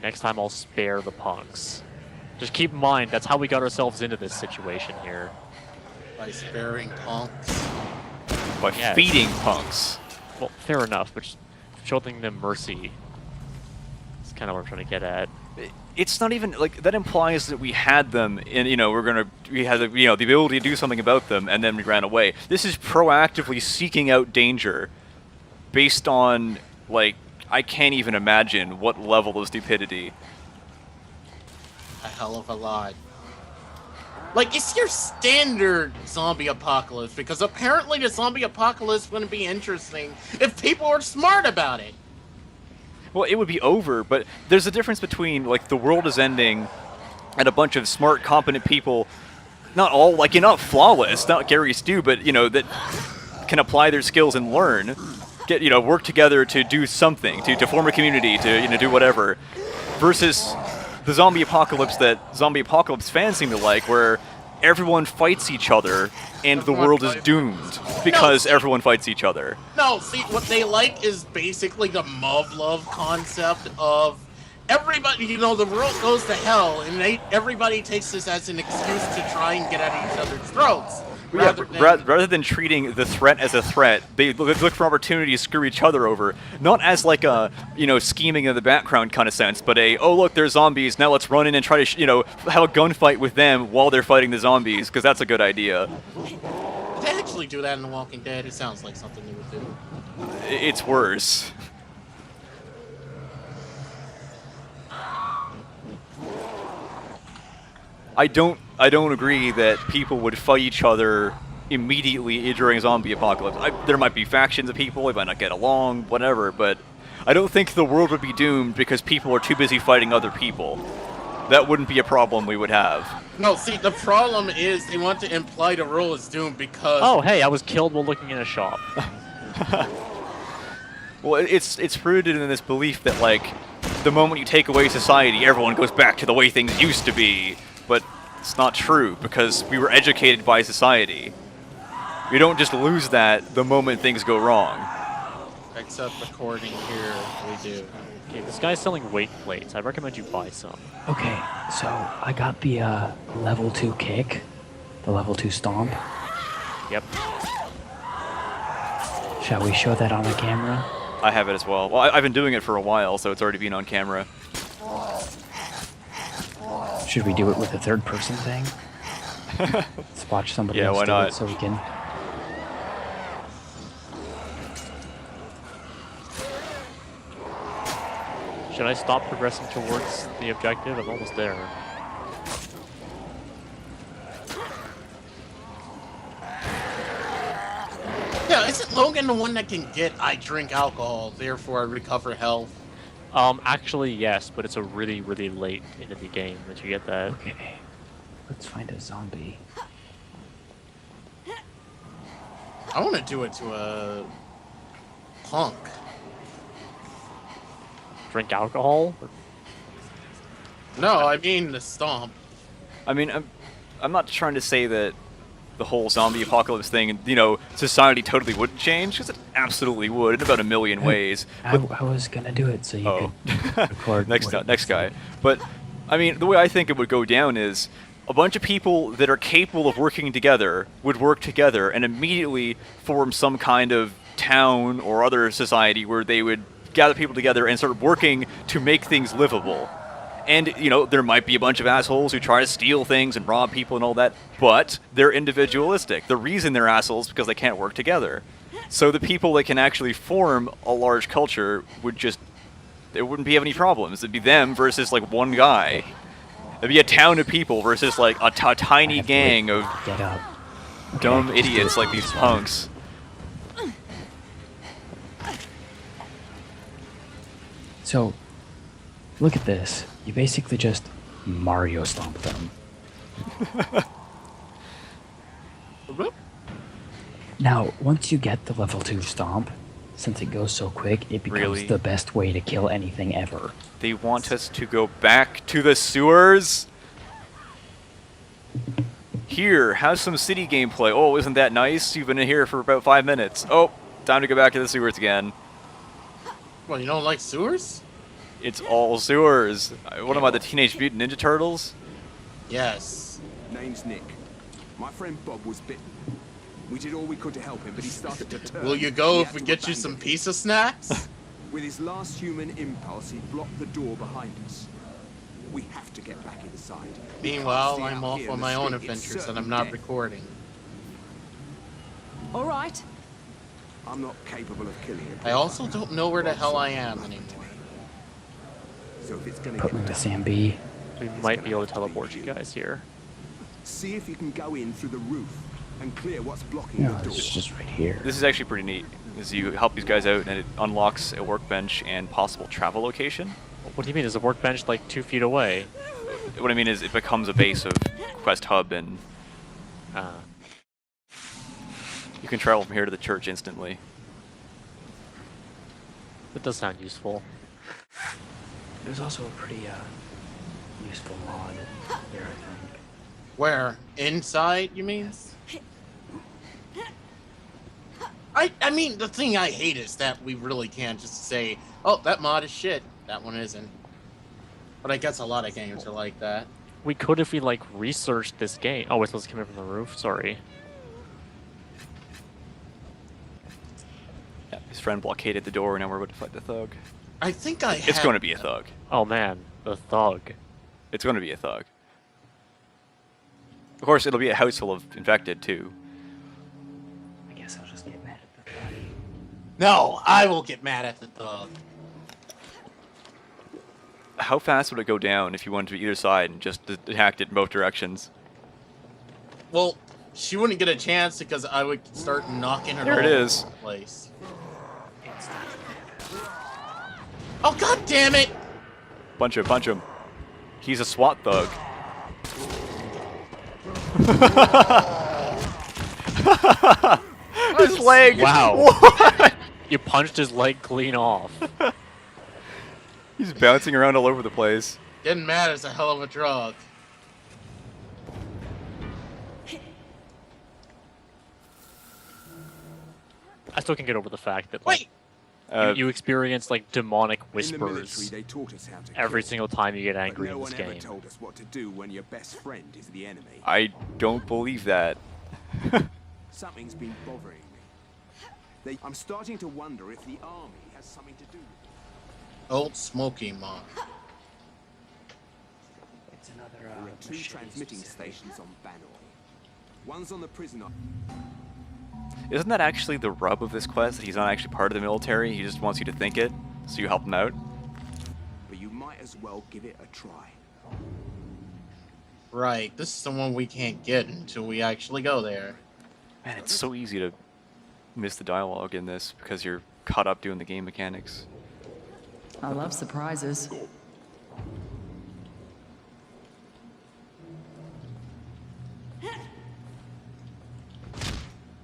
Next time I'll spare the punks. Just keep in mind, that's how we got ourselves into this situation here. By sparing punks. By feeding punks. Well, fair enough, but just showing them mercy. That's kind of what I'm trying to get at. It's not even like that implies that we had them, and we had the ability to do something about them, and then we ran away. This is proactively seeking out danger, based on like I can't even imagine what level of stupidity. A hell of a lot. Like, it's your standard zombie apocalypse, because apparently the zombie apocalypse wouldn't be interesting if people were smart about it. Well, it would be over, but there's a difference between, like, the world is ending and a bunch of smart, competent people, not all, like, you're not flawless, not Gary Stu, but, that can apply their skills and learn, work together to do something, to form a community, to, do whatever, versus the zombie apocalypse that zombie apocalypse fans seem to like, where everyone fights each other and the world is doomed because everyone fights each other. No, see, what they like is basically the love concept of everybody, the world goes to hell, and everybody takes this as an excuse to try and get at each other's throats. Rather than treating the threat as a threat, they look for opportunities to screw each other over. Not as like a, scheming in the background kind of sense, but oh look, there's zombies, now let's run in and try to, have a gunfight with them while they're fighting the zombies, because that's a good idea. Did they actually do that in The Walking Dead? It sounds like something they would do. It's worse. I don't agree that people would fight each other immediately during a zombie apocalypse. There might be factions of people, they might not get along, whatever, but I don't think the world would be doomed because people are too busy fighting other people. That wouldn't be a problem we would have. No, see, the problem is they want to imply the world is doomed because... Oh, hey, I was killed while looking in a shop. Well, it's rooted in this belief that, like, the moment you take away society, everyone goes back to the way things used to be. But it's not true, because we were educated by society. We don't just lose that the moment things go wrong. Except according here, we do. Okay, this guy's selling weight plates. I recommend you buy some. Okay, so I got the level 2 kick, the level 2 stomp. Yep. Shall we show that on the camera? I have it as well. Well, I've been doing it for a while, so it's already been on camera. Should we do it with a third-person thing? Let's watch somebody else do it so we can... Should I stop progressing towards the objective? I'm almost there. Yeah, isn't Logan the one that can get I drink alcohol, therefore I recover health? Actually, yes, but it's a really, really late into the game that you get that. Okay, let's find a zombie. I want to do it to a punk. Drink alcohol? No, I mean the stomp. I mean, I'm not trying to say that the whole zombie apocalypse thing, society totally wouldn't change, because it absolutely would in about a million ways. I was gonna do it so you could record. next guy. But I mean, the way I think it would go down is a bunch of people that are capable of working together would work together and immediately form some kind of town or other society where they would gather people together and start working to make things livable. And, there might be a bunch of assholes who try to steal things and rob people and all that, but they're individualistic. The reason they're assholes is because they can't work together. So the people that can actually form a large culture would there wouldn't be any problems. It'd be them versus, like, one guy. It'd be a town of people versus, like, a tiny gang of dumb idiots like these punks. So, look at this. You basically just Mario stomp them. Now, once you get the level 2 stomp, since it goes so quick, it becomes the best way to kill anything ever. They want us to go back to the sewers? Here, have some city gameplay. Oh, isn't that nice? You've been in here for about 5 minutes. Oh, time to go back to the sewers again. Well, you don't like sewers? It's all sewers. What am I, the Teenage Mutant Ninja Turtles? Yes. Name's Nick. My friend Bob was bitten. We did all we could to help him, but he started to turn. Will you go He if had we to get you abandon some it. pizza snacks? With his last human impulse, he blocked the door behind us. We have to get back inside. We can't Meanwhile, stay I'm out off here on in my the own street. It's adventures and I'm certain not death. recording. All right. I'm not capable of killing him. I also don't know where the hell I am anymore. So if it's gonna Put me get with bad, Sam B. We might be able to teleport you guys here. see if you can go in through the roof and clear what's blocking No, the door. this is just right here. This is actually pretty neat. Is you help these guys out and it unlocks a workbench and possible travel location. What do you mean? Is a workbench like 2 feet away? What I mean is it becomes a base of Quest Hub and you can travel from here to the church instantly. That does sound useful. There's also a pretty useful mod there, I think. Where? Inside, you mean? I mean, the thing I hate is that we really can't just say, oh, that mod is shit. That one isn't. But I guess a lot of games are like that. We could if we like researched this game. Oh, wait, let's come in from the roof. Sorry. Yeah, his friend blockaded the door and now we're about to fight the thug. I think I It's have- going to be a thug. Oh man, the thug. It's going to be a thug. Of course, it'll be a house full of infected too. I guess I'll just get mad at the thug. No, I will get mad at the thug. How fast would it go down if you went to either side and just attacked it in both directions? Well, she wouldn't get a chance because I would start knocking her There all it over is. the place. Oh, god damn it! Punch him, punch him. He's a SWAT thug. His leg! Wow. What? You punched his leg clean off. He's bouncing around all over the place. Getting mad is a hell of a drug. I still can get over the fact that like Wait! you experience like demonic In the military, whispers they taught us how to every kill, single time you get but angry no in this one ever game. told us what to do when your best friend is the enemy. I don't believe that. Something's been bothering me. I'm starting to wonder if the army has something to do with it. Old Smoky Mom. It's another There are two machete transmitting specific. stations on Bannoy. One's on the prison Isn't that actually the rub of this quest? That he's not actually part of the military, he just wants you to think it, so you help him out? but you might as well give it a try. Right, this is the one we can't get until we actually go there. Man, it's so easy to miss the dialogue in this because you're caught up doing the game mechanics. I love surprises.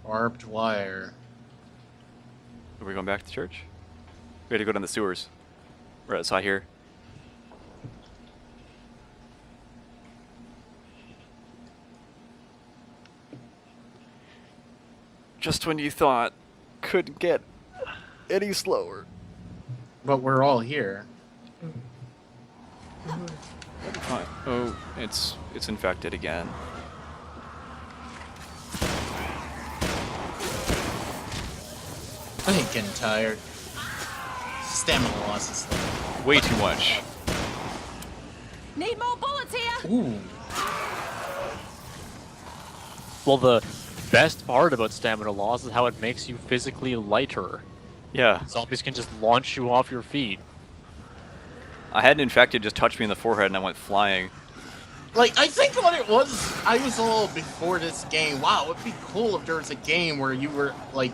Barbed wire. Are we going back to church? We had to go down the sewers. Right outside here. Just when you thought couldn't get any slower. But we're all here. Fine. Oh, it's infected again. I ain't getting tired. Stamina loss is Way too much. Need more bullets here. Ooh. Well, the best part about stamina loss is how it makes you physically lighter. Yeah. Zombies can just launch you off your feet. I had an infected just touch me in the forehead and I went flying. Like, I think what it was, I was a little before this game. Wow, it'd be cool if there was a game where you were, like,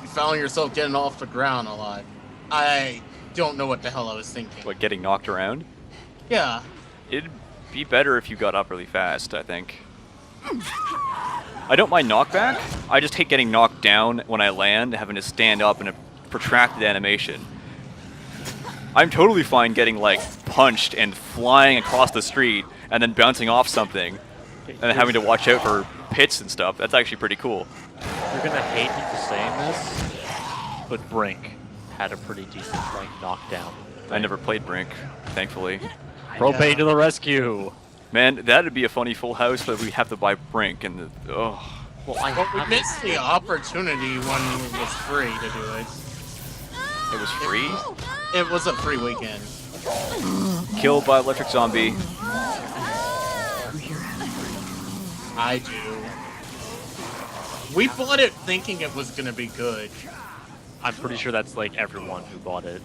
you found yourself getting off the ground a lot. I don't know what the hell I was thinking. What, getting knocked around? Yeah. It'd be better if you got up really fast, I think. I don't mind knockback. I just hate getting knocked down when I land, having to stand up in a protracted animation. I'm totally fine getting, like, punched and flying across the street and then bouncing off something and then having to watch out for pits and stuff. That's actually pretty cool. You're gonna hate me for saying this, but Brink had a pretty decent like knockdown. I never played Brink, thankfully. Propane to the rescue. Man, that'd be a funny full house, but we'd have to buy Brink and oh. Well, But we missed the opportunity when it was free to do it. It was free? It was a free weekend. Killed by electric zombie. I do. We bought it thinking it was gonna be good. I'm pretty sure that's like everyone who bought it.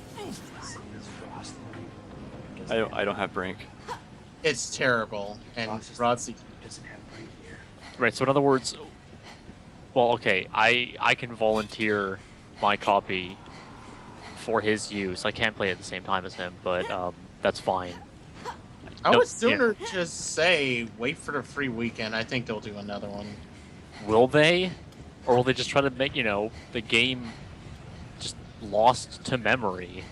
I don't have Brink. It's terrible, and Rodsy. Right, so in other words, well, okay, I can volunteer my copy for his use. I can't play it at the same time as him, but that's fine. I No, would sooner just say, wait for the free weekend. I think they'll do another one. Will they? Or will they just try to make, the game just lost to memory?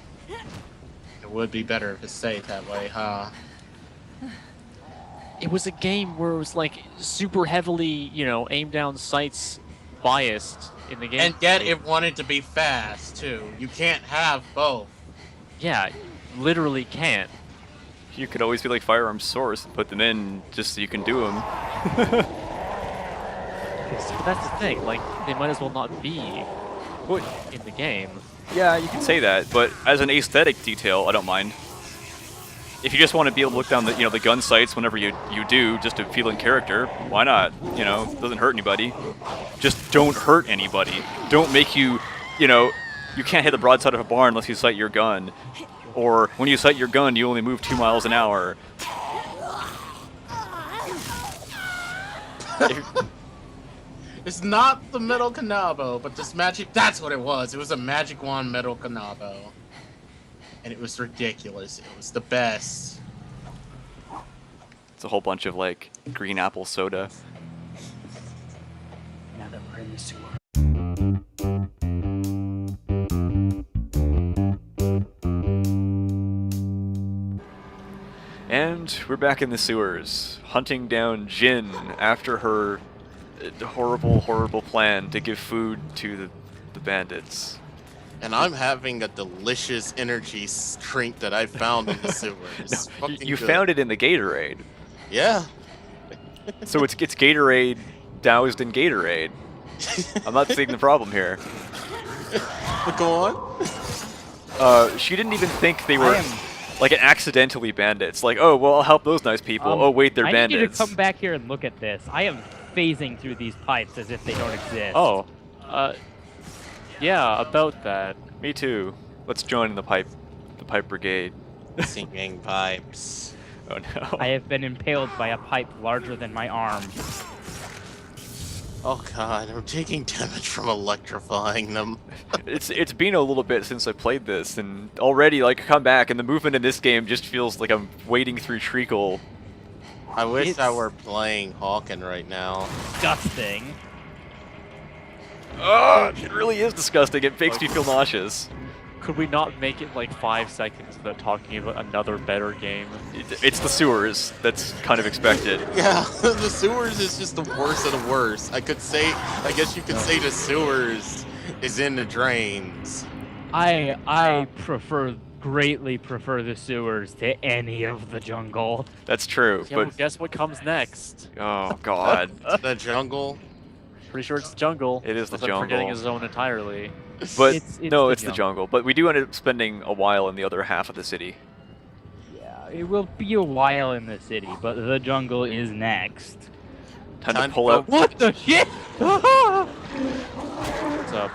It would be better if it stayed that way, huh? It was a game where it was like super heavily, aim down sights biased in the game. And yet it wanted to be fast, too. You can't have both. Yeah, literally can't. You could always be like Firearm Source and put them in just so you can do them. But that's the thing, like, they might as well not be put in the game. Yeah, you can say that, but as an aesthetic detail, I don't mind. If you just want to be able to look down the the gun sights whenever you do, just to feel in character, why not? It doesn't hurt anybody. Just don't hurt anybody. Don't make you can't hit the broadside of a barn unless you sight your gun. Or when you sight your gun, you only move 2 miles an hour. It's not the Metal Kanabo, but this magic... That's what it was. It was a Magic Wand Metal Kanabo. And it was ridiculous. It was the best. It's a whole bunch of, like, green apple soda. Now that we're in the sewer. And we're back in the sewers, hunting down Jin after her horrible, horrible plan to give food to the bandits. And I'm having a delicious energy drink that I found in the sewers. You found it in the Gatorade. Yeah. So it's Gatorade doused in Gatorade. I'm not seeing the problem here. Go on. She didn't even think they were like accidentally bandits. Like, oh, well, I'll help those nice people. Oh, wait, they're bandits. I need you to come back here and look at this. I am phasing through these pipes as if they don't exist. Oh, yeah, about that. Me too. Let's join the pipe brigade. Singing pipes. Oh no. I have been impaled by a pipe larger than my arm. Oh god, I'm taking damage from electrifying them. It's been a little bit since I played this, and already like I come back, and the movement in this game just feels like I'm wading through treacle. I wish I were playing Hawken right now. Disgusting. Oh, it really is disgusting. It makes me feel nauseous. Could we not make it like 5 seconds without talking about another better game? It's the sewers. That's kind of expected. Yeah, the sewers is just the worst of the worst. I guess you could say the sewers is in the drains. I greatly prefer the sewers to any of the jungle. That's true, Yeah, but well, guess what comes next? oh god. The jungle. Pretty sure it's the jungle. It is the unless I'm forgetting jungle. his zone entirely. But It's no, the it's the jungle. But we do end up spending a while in the other half of the city. Yeah, it will be a while in the city, but the jungle is next. Time Time to pull to out. What the shit? What's up?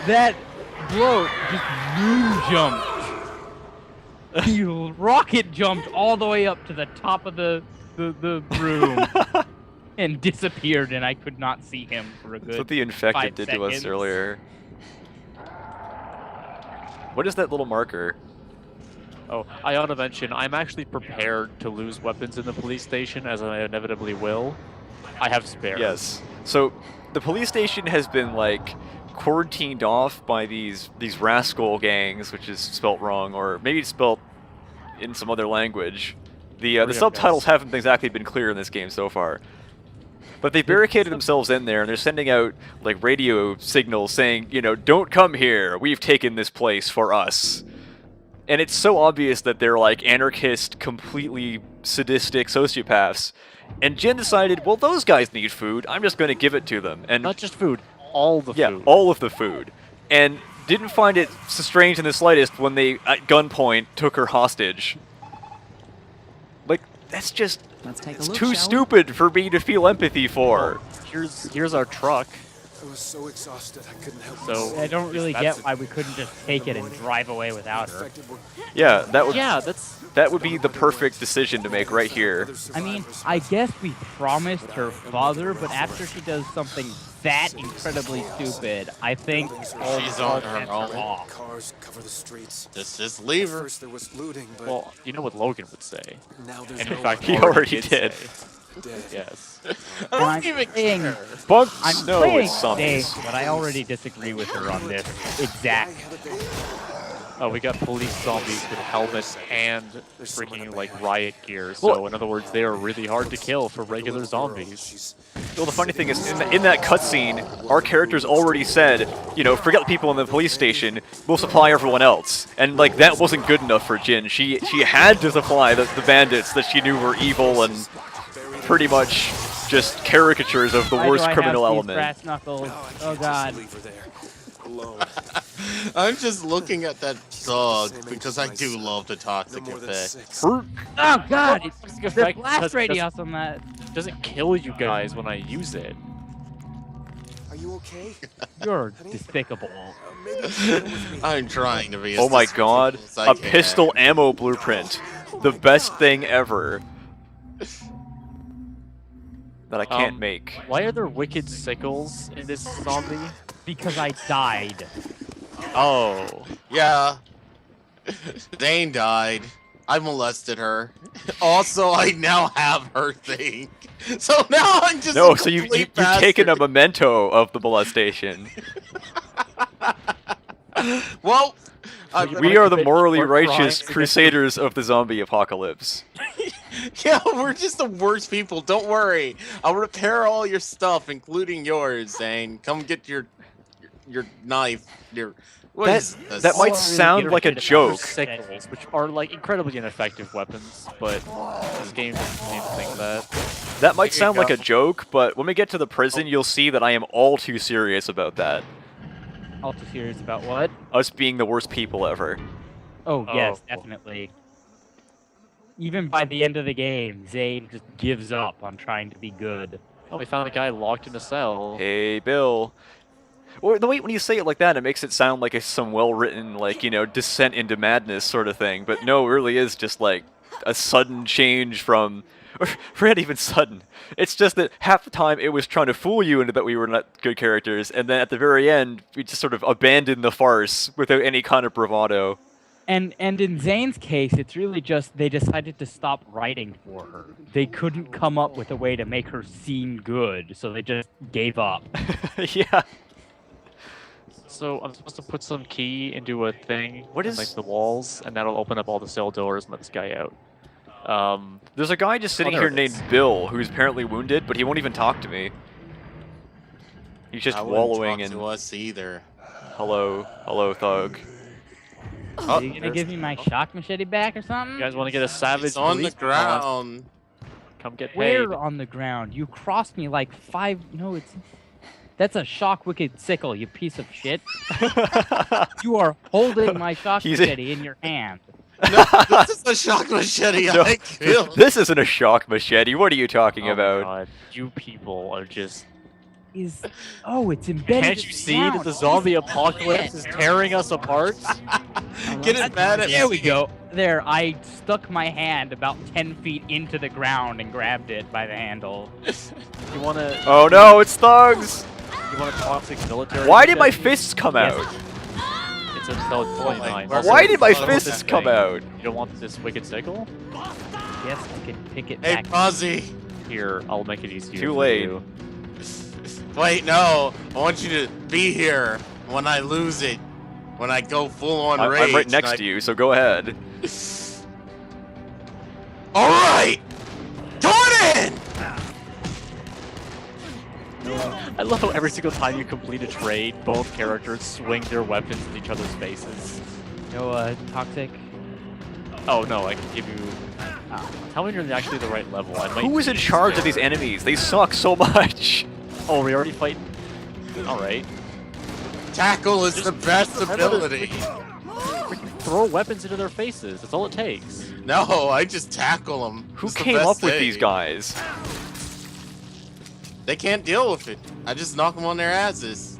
That bloat just jumped. He rocket jumped all the way up to the top of the room and disappeared, and I could not see him for a That's good what the infected 5 did to us seconds. earlier. What is that little marker? Oh, I ought to mention, I'm actually prepared to lose weapons in the police station, as I inevitably will. I have spares. Yes. So the police station has been like quarantined off by these rascal gangs, which is spelt wrong, or maybe it's spelt in some other language. The subtitles haven't exactly been clear in this game so far. But they barricaded themselves in there, and they're sending out like radio signals saying, don't come here. We've taken this place for us. And it's so obvious that they're like anarchist, completely sadistic sociopaths. And Jin decided, well, those guys need food. I'm just going to give it to them. And Not just food, all the yeah, food. all of the food. And didn't find it so strange in the slightest when they, at gunpoint, took her hostage. Like, that's just... Let's take a It's look, too shall we? stupid for me to feel empathy for. Here's our truck. I was so exhausted I couldn't help So myself. I don't really That's get why we couldn't just take it and drive away without her. Yeah, that would be the perfect decision to make right here. I mean, I guess we promised her father, but after she does something that incredibly stupid, I think all She's all on her bets own. are off. Cars cover the streets. Just leave her. First there was looting, but Well, you know what Logan would say. now there's And no in fact, He already say. did. dead. Yes. I And I'm don't even saying, care. Bugs? I'm No, saying it's zombies. Dave, but I already disagree with her on this exact. Oh, we got police zombies with helmets and freaking like riot gear. So Well- in other words, they are really hard to kill for regular zombies. She's Well, the funny thing is, in that cutscene, our characters already said, you know, forget the people in the police station, we'll supply everyone else. And, like, that wasn't good enough for Jin. She had to supply the bandits that she knew were evil and pretty much just caricatures of the Why worst do I criminal have these element. brass knuckles? Oh God. leave her there. Alone. I'm just looking at that dog because I do love the toxic No more than effect. 6. Oh God! Toxic It's the effect blast does- radius on that. Doesn't kill you guys when I use it. Are you okay? You're despicable. Maybe you can go with me. I'm trying to be as Oh my god, despicable as I a can. pistol ammo blueprint. The best thing ever. That I can't make. Why are there wicked sickles in this zombie? Because I died. Oh. Yeah. Dane died. I molested her. Also, I now have her thing. So now I'm just No, a so you've complete taken a bastard. memento of the molestation. Well, We are the commit morally war righteous crimes against crusaders of the zombie apocalypse. yeah, we're just the worst people. Don't worry. I'll repair all your stuff, including yours, Zane. Come get your knife. What That- is this? that might All I really sound give like a shit about are joke. Sickles, which are like incredibly ineffective weapons, but this game doesn't seem to think that. That might Here you sound like go. a joke, but when we get to the prison, you'll see that I am all too serious about that. All too serious about what? Us being the worst people ever. Oh yes, Oh. definitely. Even by the end of the game, Zane just gives up on trying to be good. Oh, we found a guy locked in a cell. Hey, Bill. Or the way when you say it like that, it makes it sound like it's some well-written, like, you know, descent into madness sort of thing. But no, it really is just like a sudden change from, or not even sudden. It's just that half the time it was trying to fool you into that we were not good characters, and then at the very end, we just sort of abandoned the farce without any kind of bravado. And in Zane's case, it's really just they decided to stop writing for her. They couldn't come up with a way to make her seem good, so they just gave up. Yeah. So I'm supposed to put some key into a thing What in, is- like the walls, and that'll open up all the cell doors and let this guy out. There's a guy just sitting there here it named is. Bill who's apparently wounded, but he won't even talk to me. He's just I wouldn't wallowing talk in to us either. hello thug. Oh, Are you gonna there's- give me my shock machete back or something? You guys want to get a savage? It's on the police balance? ground. Come get paid. Where on the ground? You crossed me like 5. No, it's. That's a shock wicked sickle, you piece of shit. You are holding my shock He's- machete in your hand. No, this is a shock machete No, I killed. this isn't a shock machete. What are you talking Oh my about? God, you people are just. Oh, it's embedded. Can't in you the see ground. that the zombie apocalypse is tearing us apart? Get it mad at There me. we go. There, I stuck my hand about 10 feet into the ground and grabbed it by the handle. You wanna? Oh no, it's thugs! You want a toxic military? Why did my injection? fists come Yes. out? It's until 29. God. Why did my Oh, fists okay. come out? You don't want this wicked sickle? Yes, I can pick it Hey, back. Fuzzy. Here, I'll make it easier. Too for late. you. Wait, no. I want you to be here when I lose it. When I go full on rage. I'm right next to you, so go ahead. Alright! Jordan! I love how every single time you complete a trade, both characters swing their weapons in each other's faces. No, Toxic, Oh no, I can give you. Tell me you're actually the right level. I might Who is in charge of these enemies? They suck so much. Oh, we already fighting. All right. Tackle is the best ability. Throw weapons into their faces. That's all it takes. No, I just tackle them. Who came up with these guys? They can't deal with it. I just knock them on their asses.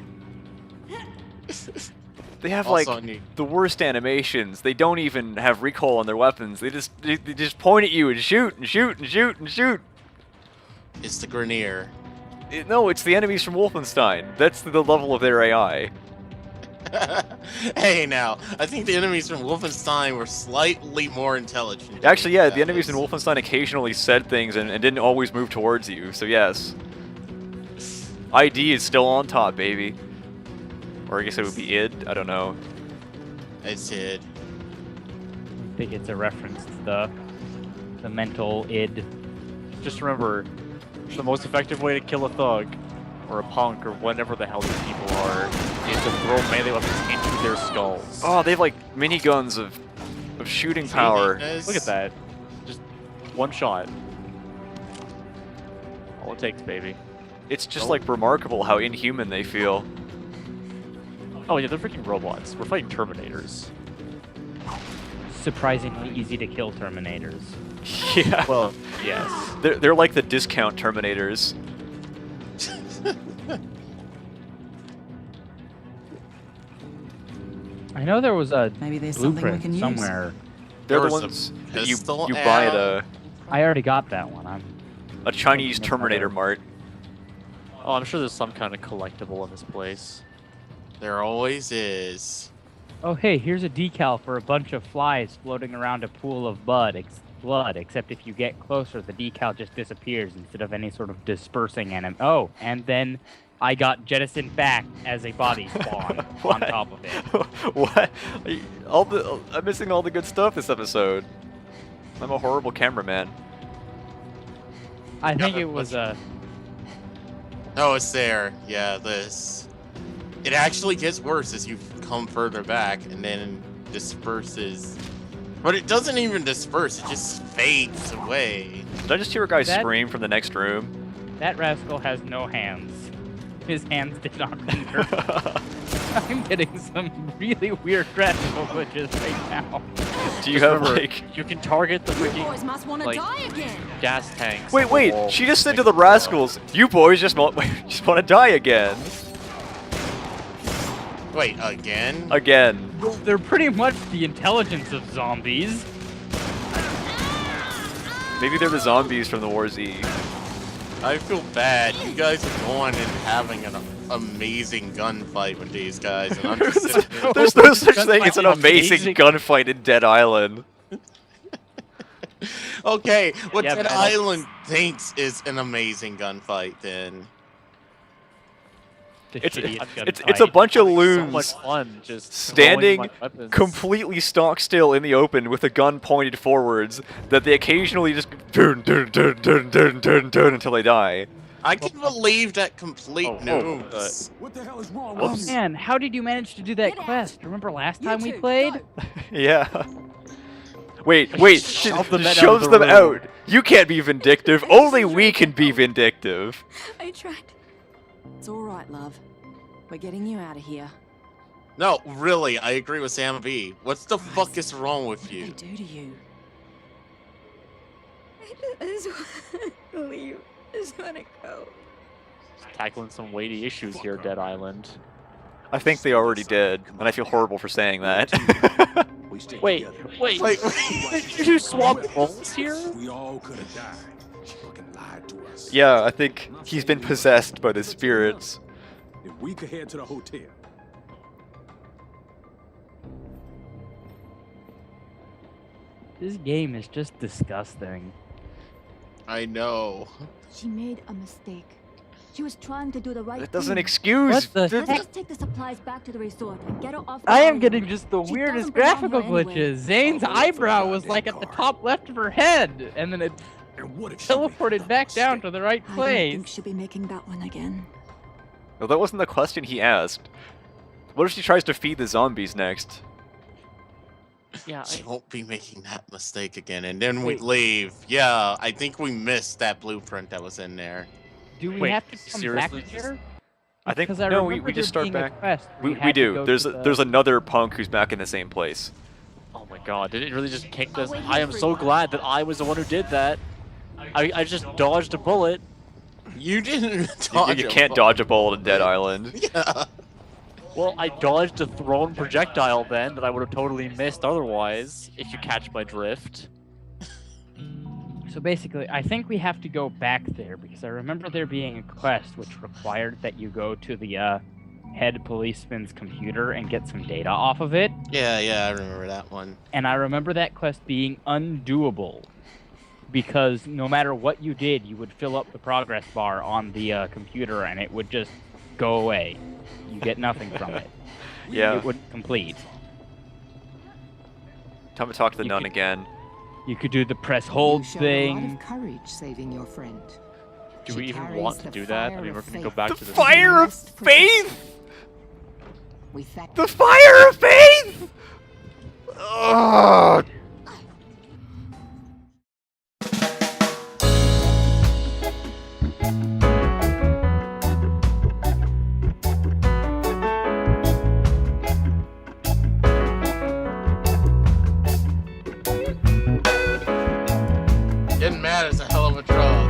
They have Also like neat. the worst animations. They don't even have recoil on their weapons. They just point at you and shoot and shoot and shoot and shoot. It's the Grenier. No, it's the enemies from Wolfenstein. That's the level of their AI. Hey now, I think the enemies from Wolfenstein were slightly more intelligent. Actually, yeah, the enemies in Wolfenstein occasionally said things and didn't always move towards you, so yes. ID is still on top, baby. Or I guess it would be id, I don't know. It's it. I think it's a reference to the mental id. Just remember, the most effective way to kill a thug, or a punk, or whatever the hell these people are, is to throw melee weapons into their skulls. Oh, they have like miniguns of shooting power. Look at that. Just one shot. All it takes, baby. It's just like remarkable how inhuman they feel. Oh yeah, they're freaking robots. We're fighting Terminators. Surprisingly easy to kill Terminators. Yeah. Well, yes. They're like the discount Terminators. I know there was a Maybe there's something we blueprint can use. somewhere. They're the There was a ones that you pistol buy at ammo. I already got that one. a Chinese Terminator mart. Oh, I'm sure there's some kind of collectible in this place. There always is. Oh hey, here's a decal for a bunch of flies floating around a pool of blood, except if you get closer, the decal just disappears instead of any sort of dispersing anim. Oh, and then I got jettisoned back as a body spawn on top of it. What? I'm missing all the good stuff this episode. I'm a horrible cameraman. I think it was a... Oh, it's there. Yeah, this. It actually gets worse as you come further back and then disperses. But it doesn't even disperse, it just fades away. Did I just hear a guy That- scream from the next room? That rascal has no hands. His hands did not render. I'm getting some really weird graphical glitches right now. Do you Just have remember, like... you can target the You freaking boys must want to like, die again. gas tanks. on the Wait, wall. she just said to the rascals, you boys just want to die again. Wait, again? Again. They're pretty much the intelligence of zombies. Maybe they're the zombies from the War Z. I feel bad. You guys are going and having an amazing gunfight with these guys, and I'm just sitting here. There's no such thing as an Amazing. amazing gunfight in Dead Island. Okay, what Yeah, Dead man. Island thinks is an amazing gunfight, then. The It's shittiest it's a gunfight. bunch of So loons much fun just standing throwing my weapons. completely stock still in the open with a gun pointed forwards that they occasionally just dun, dun, dun, dun, dun, dun, dun, until they die. I can believe that complete Oh, noobs. What the hell is wrong Oh with you? man, how did you manage to do that Get out. quest? Remember last You time we two, played? go. Yeah. Wait, Shove the men just out of shoves the them room. out. You can't be vindictive. Only we can be vindictive. I tried. It's all right, love. We're getting you out of here. No, really, I agree with Sam B. What's the fuck is wrong with What did you? they do to you? I just want to leave. I just want to go. Tackling some weighty issues here, Dead Island. I think they already did, and I feel horrible for saying that. We stick Wait, together. wait. Wait, Did you swap roles here? We all could have died. She fucking lied to us. Yeah, I think he's been possessed by the spirits. If we could head to the hotel. This game is just disgusting. I know. She made a mistake. She was trying to do the right That doesn't thing. excuse. What the th- Let's heck? just take the supplies back to the resort and get her off the I am island. getting just the She weirdest doesn't belong graphical here anyway. glitches. Zane's eyebrow was like at the top left of her head, and then it And what if she teleported back down to the right I don't place. think she'll be making that one again. Well, that wasn't the question he asked. What if she tries to feed the zombies next? Yeah, Don't be making that mistake again. And then we Wait. leave. Yeah, I think we missed that blueprint that was in there. Do we Wait, have to come seriously? back there? I think Because I no, remember we just there start being a back. quest We had to do. go There's to the- there's another punk who's back in the same place. Oh my god, did it really just kick this? I am so glad that I was the one who did that. I just dodged a bullet. You didn't You, dodge you a can't bullet. dodge a bullet in Dead Island. Yeah. Well, I dodged a thrown projectile then that I would have totally missed otherwise, if you catch my drift. So basically, I think we have to go back there because I remember there being a quest which required that you go to the head policeman's computer and get some data off of it. Yeah, I remember that one. And I remember that quest being undoable because no matter what you did, you would fill up the progress bar on the computer and it would just go away. You get nothing from it. Yeah. It wouldn't complete. Time to talk to the You nun could- again. You could do the press hold You showed a lot thing. of courage saving your friend. Do She we even carries want to the do that? I fire mean, we're of gonna go faith. back The to the fire of Must protect faith! We thank The fire of faith! Ugh. Getting mad is a hell of a draw.